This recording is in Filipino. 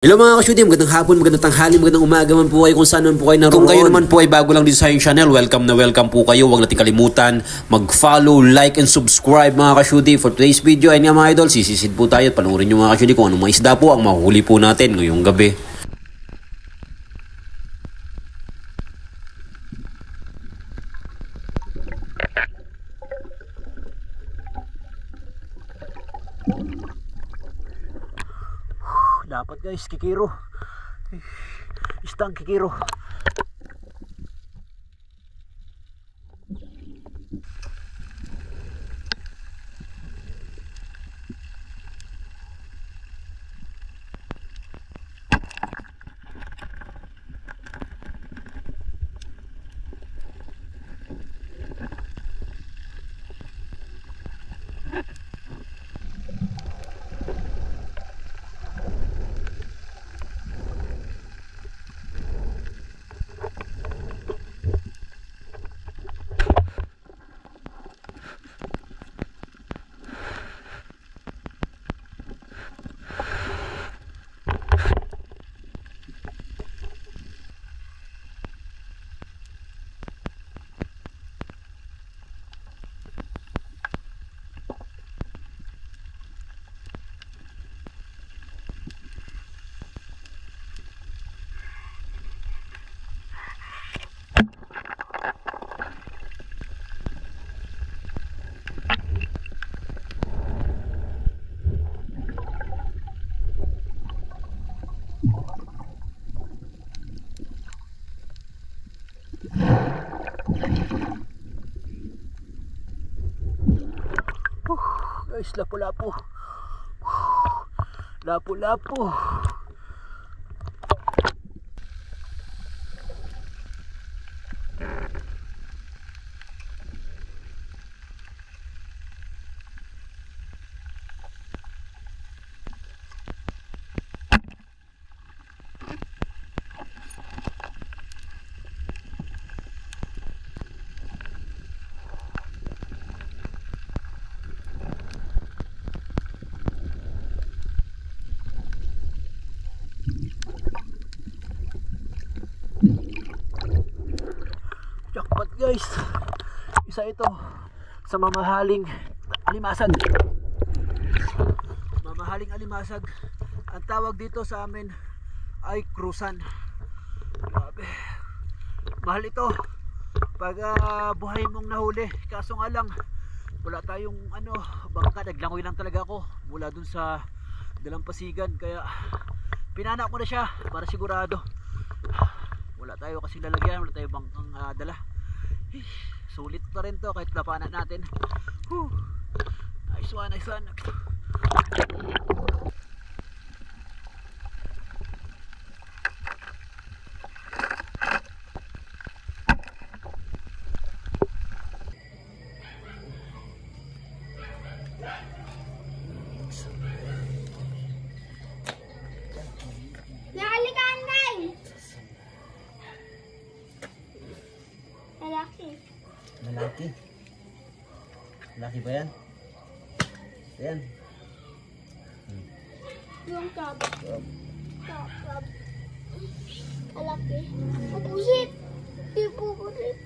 Hello mga ka-shooting, magandang hapon, magandang tanghali, magandang umaga man po kayo kung saan man po kayo naroon. Kung kayo naman po ay bago lang din sa aking channel, welcome na welcome po kayo. Huwag natin kalimutan mag-follow, like, and subscribe mga ka-shooting. For today's video ay nga mga idol, sisisid po tayo at panoorin nyo mga ka-shooting kung anong mga isda po ang mahuhuli po natin ngayong gabi. Dapat guys, kikiro. Istang kikiro. Guys, lapu-lapu. Lapu-lapu. Jackpot guys, isa ito sa mamahaling alimasag. Mamahaling alimasag. Ang tawag dito sa amin ay krusan. Grabe, mahal ito pag buhay mong nahuli. Kaso nga lang, wala tayong bangka. Naglangoy lang talaga ako mula dun sa dalampasigan, kaya pinana ko na siya para sigurado. Wala tayo kasi lalagyan, wala tayo bangkang dala. Sulit pa rin to kahit lapanan natin. Nice one, nice one. Malaki. Malaki ba yan? Ayan. Yung crab. Crab. Malaki. Pupusit. Di pupusit.